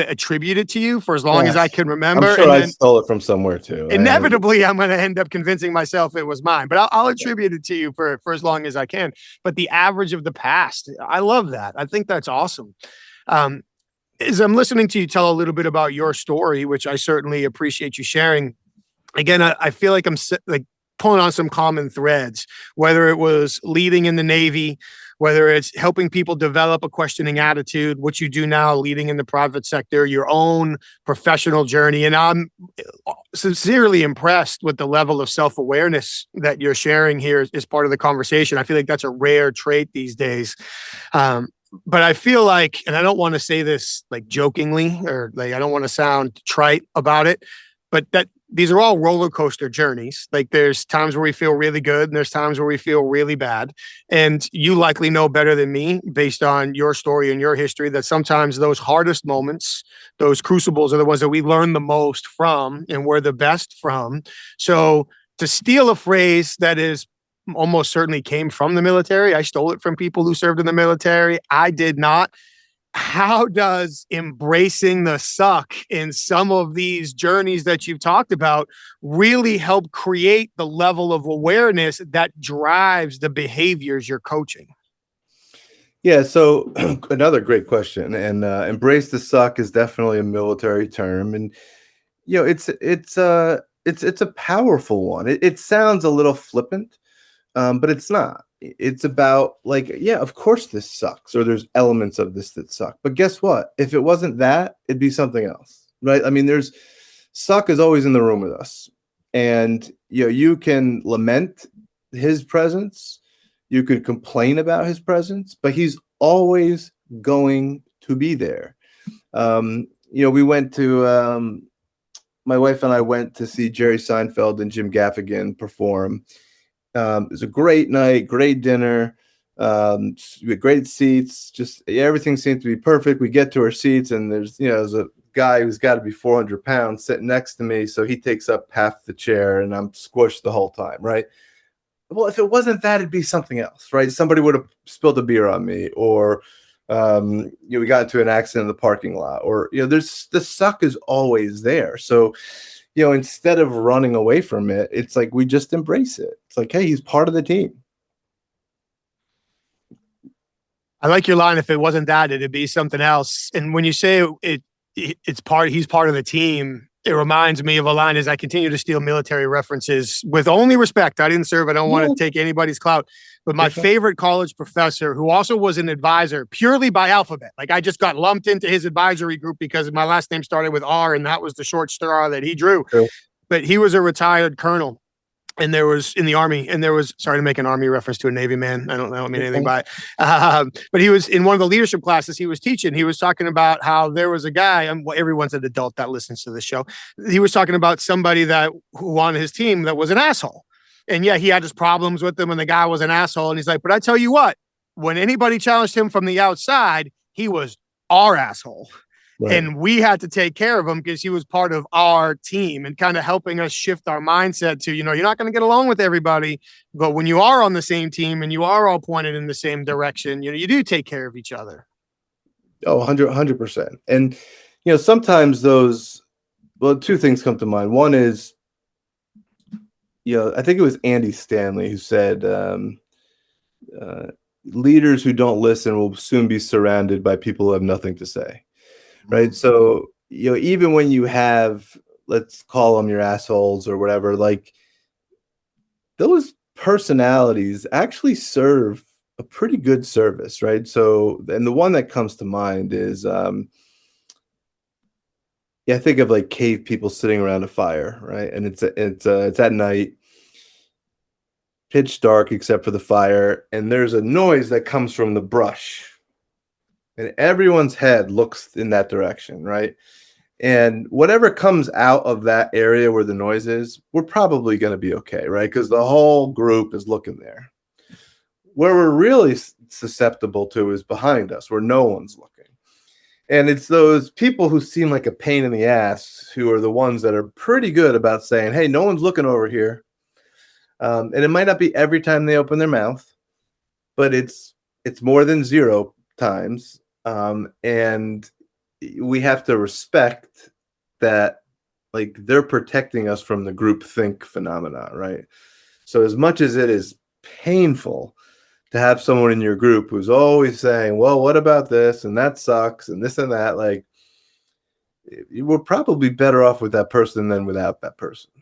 to attribute it to you for as long as I can remember. I'm sure I stole it from somewhere too. Inevitably, I'm going to end up convincing myself it was mine, but I'll attribute it to you for as long as I can. But the average of the past, I love that. I think that's awesome. As I'm listening to you tell a little bit about your story, which I certainly appreciate you sharing. Again, I feel like I'm like pulling on some common threads, whether it was leading in the Navy, whether it's helping people develop a questioning attitude, what you do now, leading in the private sector, your own professional journey. And I'm sincerely impressed with the level of self-awareness that you're sharing here as part of the conversation. I feel like that's a rare trait these days. But I feel like, and I don't want to say this like jokingly, or like, I don't want to sound trite about it, but that these are all roller coaster journeys. Like, there's times where we feel really good and there's times where we feel really bad. And you likely know better than me, based on your story and your history, that sometimes those hardest moments, those crucibles, are the ones that we learn the most from and we're the best from. So to steal a phrase that is almost certainly came from the military. I stole it from people who served in the military. I did not. How does embracing the suck in some of these journeys that you've talked about really help create the level of awareness that drives the behaviors you're coaching? Yeah, so another great question, and embrace the suck is definitely a military term, and it's a powerful one. It sounds a little flippant, but it's not. It's about like, yeah, of course this sucks, or there's elements of this that suck. But guess what? If it wasn't that, it'd be something else, right? I mean, there's suck is always in the room with us, and you can lament his presence, you could complain about his presence, but he's always going to be there. We went to my wife and I went to see Jerry Seinfeld and Jim Gaffigan perform. It was a great night, great dinner, we had great seats. Just everything seemed to be perfect. We get to our seats, and there's a guy who's got to be 400 pounds sitting next to me, so he takes up half the chair, and I'm squished the whole time, right? Well, if it wasn't that, it'd be something else, right? Somebody would have spilled a beer on me, or we got into an accident in the parking lot, or there's the suck is always there. So instead of running away from it, it's like we just embrace it. It's like, hey, he's part of the team. I like your line. If it wasn't that, it'd be something else. And when you say he's part of the team, it reminds me of a line as I continue to steal military references with only respect. I didn't serve. I don't want to take anybody's clout. But my favorite college professor, who also was an advisor purely by alphabet, like I just got lumped into his advisory group because my last name started with R, and that was the short straw that he drew. True. But he was a retired colonel. And there was in the Army, and there was, sorry to make an Army reference to a Navy man. I don't mean anything by it. But he was in one of the leadership classes he was teaching. He was talking about how there was a guy, everyone's an adult that listens to this show. He was talking about somebody who on his team that was an asshole. And yeah, he had his problems with them, and the guy was an asshole. And he's like, but I tell you what, when anybody challenged him from the outside, he was our asshole. Right. And we had to take care of him because he was part of our team, and kind of helping us shift our mindset to, you're not going to get along with everybody, but when you are on the same team and you are all pointed in the same direction, you do take care of each other. Oh, 100%. And, sometimes two things come to mind. One is, I think it was Andy Stanley who said, leaders who don't listen will soon be surrounded by people who have nothing to say. Right. So, even when you have, let's call them your assholes or whatever, like those personalities actually serve a pretty good service. Right. So, and the one that comes to mind is, I think of like cave people sitting around a fire. Right. And it's at night, pitch dark except for the fire. And there's a noise that comes from the brush. And everyone's head looks in that direction, right? And whatever comes out of that area where the noise is, we're probably going to be okay, right? Because the whole group is looking there. Where we're really susceptible to is behind us, where no one's looking. And it's those people who seem like a pain in the ass who are the ones that are pretty good about saying, hey, no one's looking over here. And it might not be every time they open their mouth, but it's more than 0 times. And we have to respect that, like, they're protecting us from the groupthink phenomena, right? So as much as it is painful to have someone in your group who's always saying, well, what about this? And that sucks. And this and that, like, we're probably better off with that person than without that person.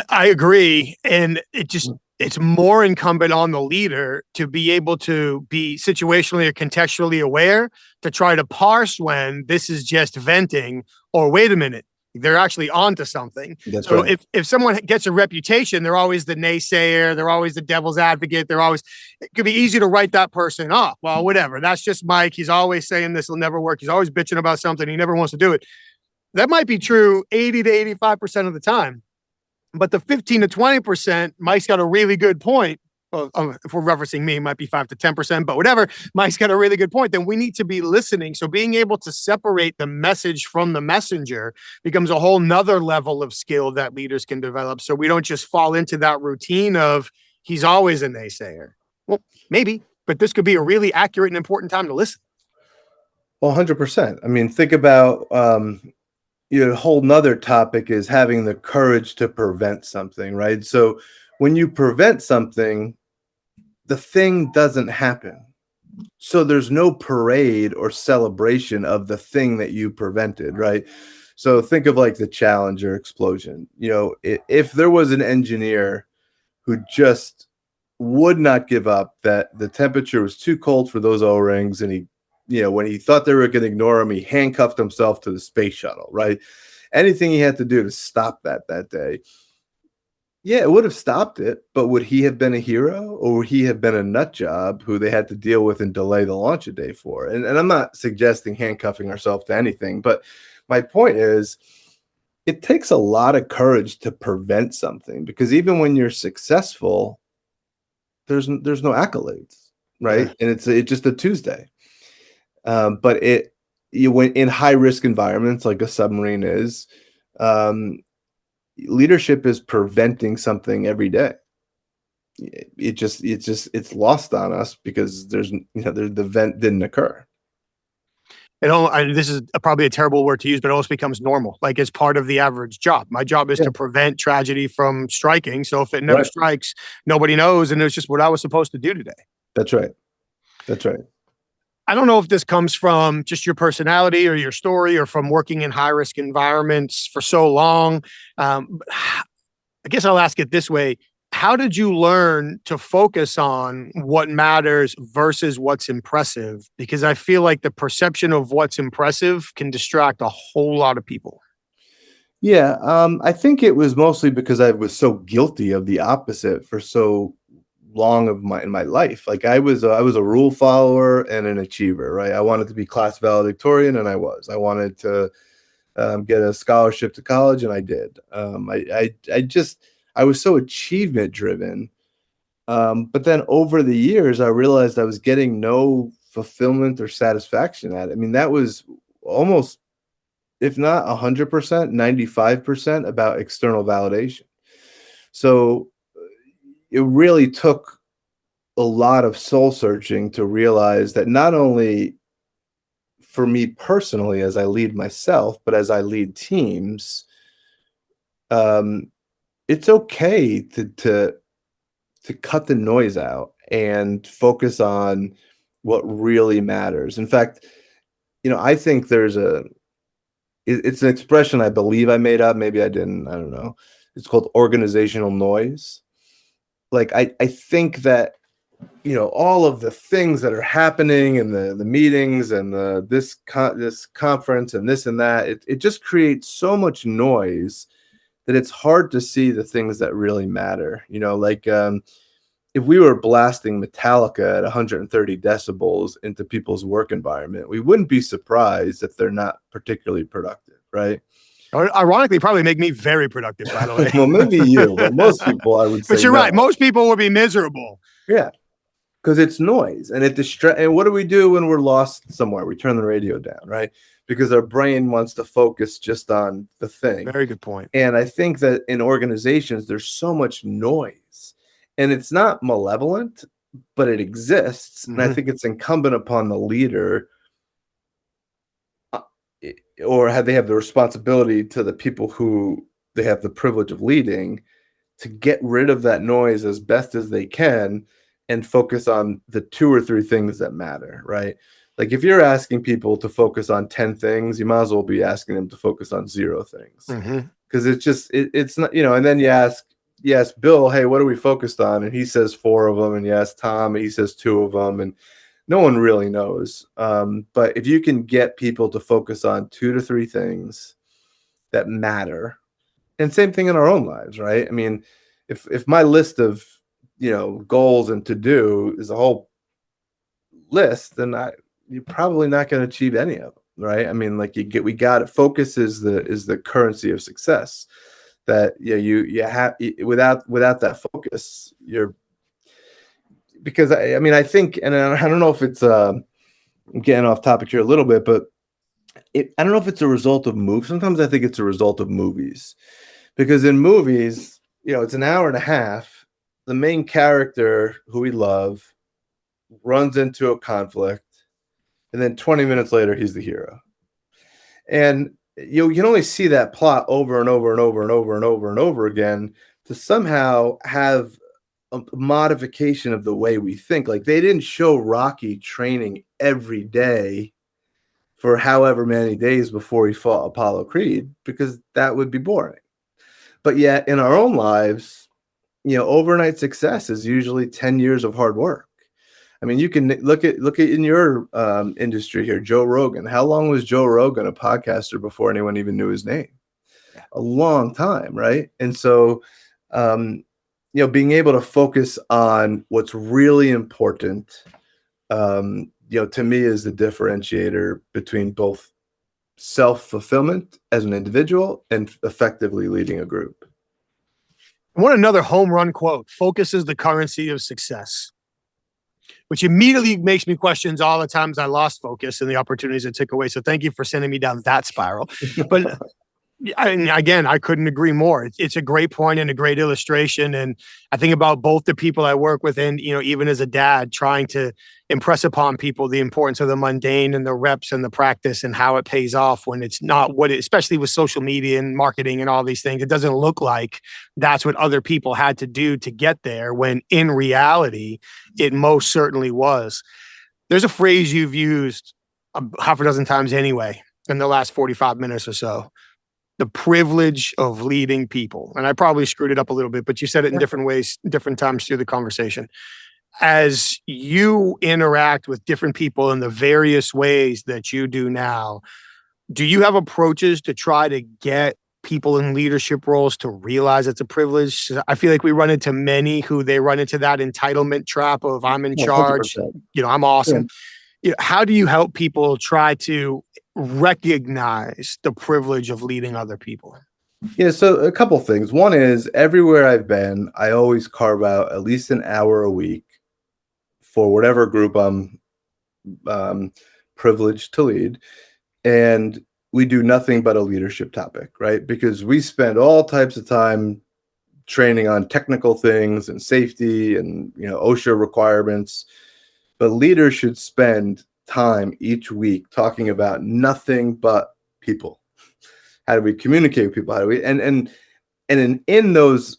I agree. And it's more incumbent on the leader to be able to be situationally or contextually aware to try to parse when this is just venting, or wait a minute, they're actually onto something. That's so right. if someone gets a reputation, they're always the naysayer, they're always the devil's advocate, it could be easy to write that person off. Well, whatever, that's just Mike. He's always saying this will never work. He's always bitching about something. He never wants to do it. That might be true 80 to 85% of the time. But the 15 to 20%, Mike's got a really good point. well, if we're referencing me, it might be 5 to 10%, but whatever. Mike's got a really good point. Then we need to be listening. So being able to separate the message from the messenger becomes a whole nother level of skill that leaders can develop. So we don't just fall into that routine of he's always a naysayer. Well, maybe, but this could be a really accurate and important time to listen. Well, 100%. I mean, think about, a whole nother topic is having the courage to prevent something, right? So when you prevent something, the thing doesn't happen. So there's no parade or celebration of the thing that you prevented, right? So think of like the Challenger explosion. If there was an engineer who just would not give up, that the temperature was too cold for those O-rings, and when he thought they were going to ignore him, he handcuffed himself to the space shuttle, right? Anything he had to do to stop that day. Yeah, it would have stopped it, but would he have been a hero, or would he have been a nut job who they had to deal with and delay the launch a day for? And I'm not suggesting handcuffing ourselves to anything, but my point is it takes a lot of courage to prevent something, because even when you're successful, there's no accolades, right? Yeah. And it's just a Tuesday. But when in high risk environments like a submarine is, leadership is preventing something every day. It's lost on us because the event didn't occur. This is probably a terrible word to use, but it almost becomes normal. Like it's part of the average job. My job is to prevent tragedy from striking. So if it never strikes, nobody knows. And it's just what I was supposed to do today. That's right. That's right. I don't know if this comes from just your personality or your story or from working in high risk environments for so long. I guess I'll ask it this way. How did you learn to focus on what matters versus what's impressive? Because I feel like the perception of what's impressive can distract a whole lot of people. Yeah, I think it was mostly because I was so guilty of the opposite for so long in my life. Like I was a rule follower and an achiever, right? I wanted to be class valedictorian, and I was. I wanted to get a scholarship to college, and I did. I was so achievement driven. But then over the years, I realized I was getting no fulfillment or satisfaction at it. I mean, that was almost, if not 100%, 95% about external validation. So it really took a lot of soul searching to realize that not only for me personally, as I lead myself, but as I lead teams, it's okay to cut the noise out and focus on what really matters. In fact, I think it's an expression I believe I made up. Maybe I didn't. I don't know. It's called organizational noise. Like I think that all of the things that are happening in the meetings and this conference and this and that, it just creates so much noise that it's hard to see the things that really matter. If we were blasting Metallica at 130 decibels into people's work environment, we wouldn't be surprised if they're not particularly productive, right? Ironically, probably make me very productive, by the way. Well, maybe you, but most people, I would say. But you're right. Most people would be miserable. Yeah, because it's noise, and it And what do we do when we're lost somewhere? We turn the radio down, right? Because our brain wants to focus just on the thing. Very good point. And I think that in organizations, there's so much noise, and it's not malevolent, but it exists. Mm-hmm. And I think it's incumbent upon the leader, or they have the responsibility to the people who they have the privilege of leading, to get rid of that noise as best as they can and focus on the 2 or 3 things that matter, right? Like if you're asking people to focus on 10 things, you might as well be asking them to focus on 0 things. Because it's not, and then you ask Bill, hey, what are we focused on? And he says 4 of them. And you ask Tom, and he says 2 of them. And no one really knows. But if you can get people to focus on 2 to 3 things that matter, and same thing in our own lives, right? I mean, if my list of, goals and to do is a whole list, then you're probably not going to achieve any of them, right? I mean, like we got it. Focus is the currency of success. That you have without that focus, because I mean, I think, and I don't know if it's I'm getting off topic here a little bit, but I don't know if it's a result of movies. Sometimes I think it's a result of movies, because in movies, it's an hour and a half. The main character who we love runs into a conflict, and then 20 minutes later, he's the hero. And you can only see that plot over and over and over and over and over and over again to somehow have a modification of the way we think. Like, they didn't show Rocky training every day for however many days before he fought Apollo Creed, because that would be boring. But yet in our own lives, overnight success is usually 10 years of hard work. I mean, you can look at in your industry here, Joe Rogan. How long was Joe Rogan a podcaster before anyone even knew his name? A long time, right? And so, being able to focus on what's really important, to me, is the differentiator between both self-fulfillment as an individual and effectively leading a group. I want another home run quote: "Focus is the currency of success," which immediately makes me question all the times I lost focus and the opportunities it took away. So thank you for sending me down that spiral. But again, I couldn't agree more. It's a great point and a great illustration. And I think about both the people I work with and, even as a dad, trying to impress upon people the importance of the mundane and the reps and the practice and how it pays off when it's not especially with social media and marketing and all these things, it doesn't look like that's what other people had to do to get there, when in reality, it most certainly was. There's a phrase you've used half a dozen times anyway in the last 45 minutes or so: the privilege of leading people. And I probably screwed it up a little bit, but you said it in different ways, different times through the conversation. As you interact with different people in the various ways that you do now, do you have approaches to try to get people in leadership roles to realize it's a privilege? I feel like we run into many who they run into that entitlement trap of I'm in charge, 100%. I'm awesome. Yeah. How do you help people try to recognize the privilege of leading other people? Yeah, so a couple things. One is, everywhere I've been, I always carve out at least an hour a week for whatever group I'm privileged to lead. And we do nothing but a leadership topic, right? Because we spend all types of time training on technical things and safety and, OSHA requirements. But leaders should spend time each week talking about nothing but people. How do we communicate with people? How do we and in those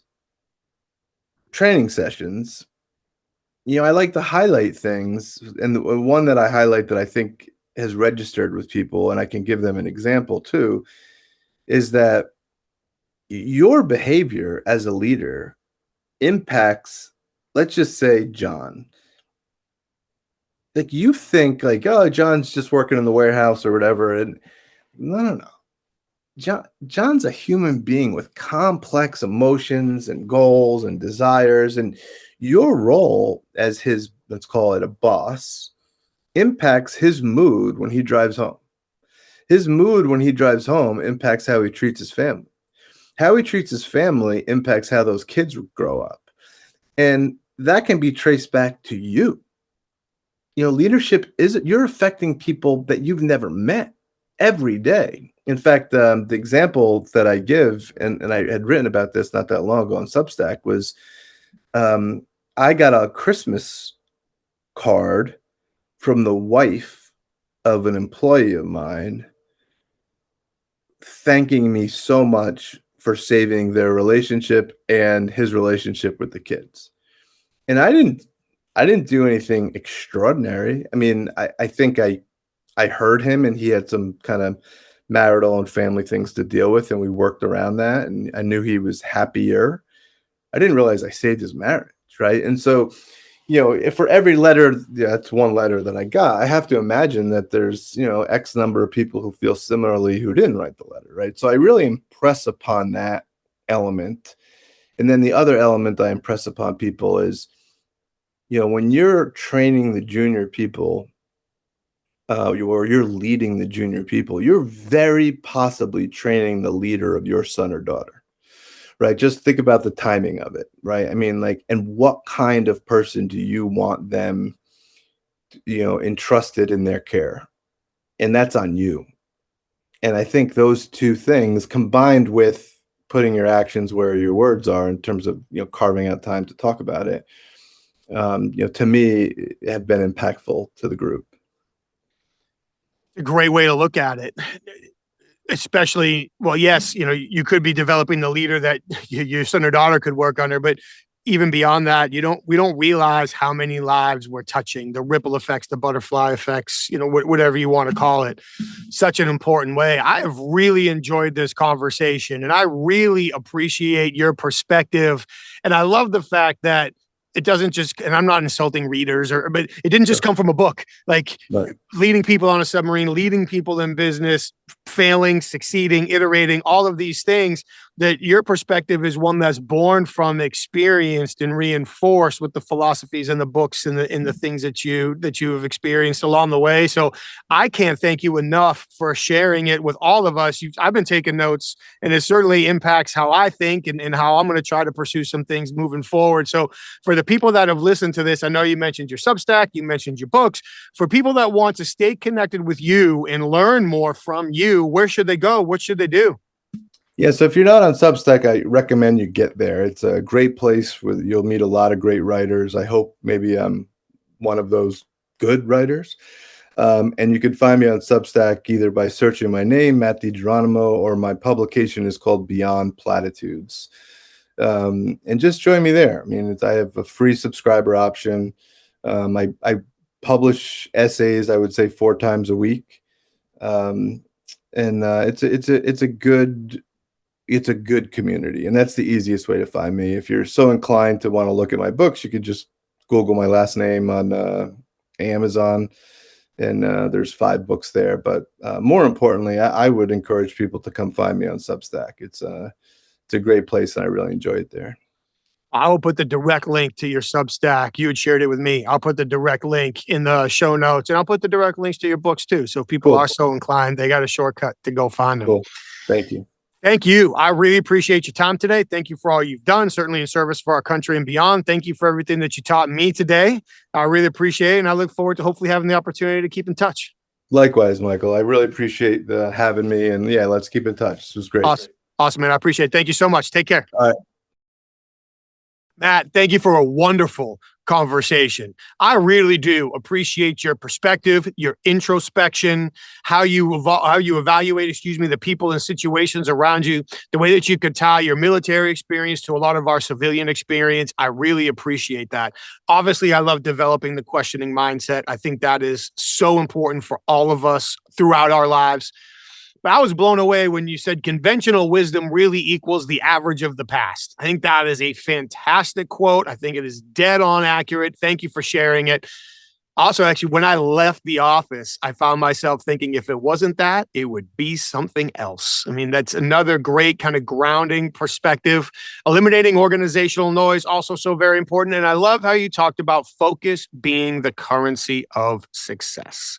training sessions, I like to highlight things. And the one that I highlight that I think has registered with people, and I can give them an example too, is that your behavior as a leader impacts, let's just say, John. Like, you think like, oh, John's just working in the warehouse or whatever. And no. John's a human being with complex emotions and goals and desires. And your role as his, let's call it a boss, impacts his mood when he drives home. His mood when he drives home impacts how he treats his family. How he treats his family impacts how those kids grow up. And that can be traced back to you. Leadership you're affecting people that you've never met every day. In fact, the example that I give, and I had written about this not that long ago on Substack, was I got a Christmas card from the wife of an employee of mine thanking me so much for saving their relationship and his relationship with the kids. And I didn't do anything extraordinary. I mean, I think I heard him, and he had some kind of marital and family things to deal with, and we worked around that, and I knew he was happier. I didn't realize I saved his marriage, right? And so, if for every letter, that's one letter that I got, I have to imagine that there's, X number of people who feel similarly who didn't write the letter, right? So I really impress upon that element. And then the other element I impress upon people is, when you're training the junior people, or you're leading the junior people, you're very possibly training the leader of your son or daughter, right? Just think about the timing of it, right? I mean, like, and what kind of person do you want them, entrusted in their care? And that's on you. And I think those two things combined with putting your actions where your words are in terms of, carving out time to talk about it, to me, have been impactful to the group. A great way to look at it. Especially, well, yes, you could be developing the leader that your son or daughter could work under, but even beyond that, we don't realize how many lives we're touching, the ripple effects, the butterfly effects, whatever you want to call it, such an important way. I have really enjoyed this conversation and I really appreciate your perspective. And I love the fact that it doesn't just, and I'm not insulting readers but it didn't just come from a book, like Right. leading people on a submarine, leading people in business, failing, succeeding, iterating, all of these things, that your perspective is one that's born from experienced and reinforced with the philosophies and the books and the things that you have experienced along the way. So I can't thank you enough for sharing it with all of us. I've been taking notes and it certainly impacts how I think and how I'm going to try to pursue some things moving forward. So for the people that have listened to this, I know you mentioned your Substack, you mentioned your books. For people that want to stay connected with you and learn more from you, where should they go? What should they do? Yeah, so if you're not on Substack, I recommend you get there. It's a great place where you'll meet a lot of great writers. I hope maybe I'm one of those good writers. And you can find me on Substack either by searching my name, Matt DiGeronimo, or my publication is called Beyond Platitudes. And just join me there. I mean, I have a free subscriber option. I publish essays, I would say 4 times a week. And it's a good community, and that's the easiest way to find me. If you're so inclined to want to look at my books, you could just Google my last name on Amazon, and there's 5 books there. But more importantly, I would encourage people to come find me on Substack. It's a great place, and I really enjoy it there. I will put the direct link to your Substack. You had shared it with me. I'll put the direct link in the show notes, and I'll put the direct links to your books too. So if people are so inclined, they got a shortcut to go find them. Cool. Thank you. Thank you. I really appreciate your time today. Thank you for all you've done, certainly in service for our country and beyond. Thank you for everything that you taught me today. I really appreciate it, and I look forward to hopefully having the opportunity to keep in touch. Likewise, Michael. I really appreciate having me, and yeah, let's keep in touch. This was great. Awesome, man. I appreciate it. Thank you so much. Take care. All right. Matt, thank you for a wonderful conversation. I really do appreciate your perspective, your introspection, how you evaluate, the people and situations around you, the way that you could tie your military experience to a lot of our civilian experience. I really appreciate that. Obviously, I love developing the questioning mindset. I think that is so important for all of us throughout our lives. But I was blown away when you said conventional wisdom really equals the average of the past. I think that is a fantastic quote. I think it is dead on accurate. Thank you for sharing it. Also, actually, when I left the office, I found myself thinking if it wasn't that, it would be something else. I mean, that's another great kind of grounding perspective. Eliminating organizational noise, also so very important. And I love how you talked about focus being the currency of success.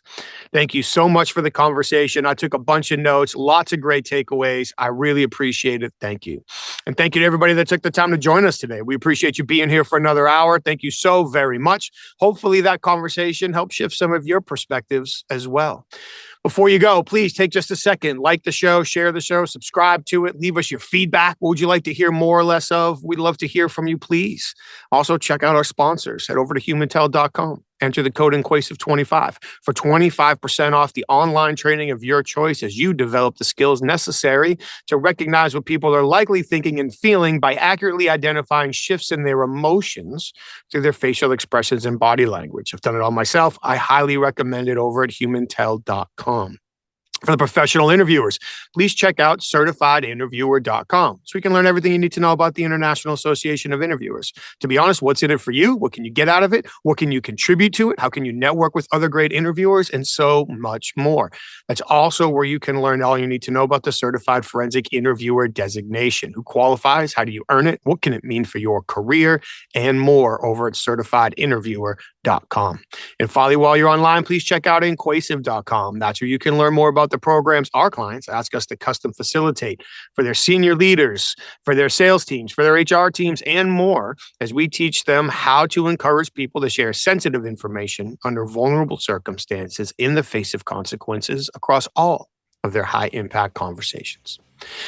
Thank you so much for the conversation. I took a bunch of notes, lots of great takeaways. I really appreciate it. Thank you. And thank you to everybody that took the time to join us today. We appreciate you being here for another hour. Thank you so very much. Hopefully that conversation help shift some of your perspectives as well. Before you go, please take just a second, like the show, share the show, subscribe to it, leave us your feedback. What would you like to hear more or less of? We'd love to hear from you, please. Also, check out our sponsors. Head over to humantel.com. Enter the code INQUASIVE25 for 25% off the online training of your choice as you develop the skills necessary to recognize what people are likely thinking and feeling by accurately identifying shifts in their emotions through their facial expressions and body language. I've done it all myself. I highly recommend it over at humantel.com. For the professional interviewers, please check out certifiedinterviewer.com so we can learn everything you need to know about the International Association of Interviewers. To be honest, what's in it for you? What can you get out of it? What can you contribute to it? How can you network with other great interviewers? And so much more. That's also where you can learn all you need to know about the Certified Forensic Interviewer designation. Who qualifies? How do you earn it? What can it mean for your career? And more over at certifiedinterviewer.com. And finally, while you're online, please check out inquasive.com. That's where you can learn more about about the programs our clients ask us to custom facilitate for their senior leaders, for their sales teams, for their HR teams, and more, as we teach them how to encourage people to share sensitive information under vulnerable circumstances in the face of consequences across all of their high-impact conversations.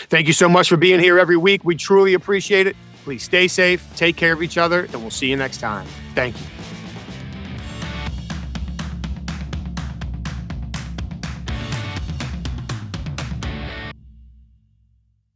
Thank you so much for being here every week. We truly appreciate it. Please stay safe, take care of each other, and we'll see you next time. Thank you.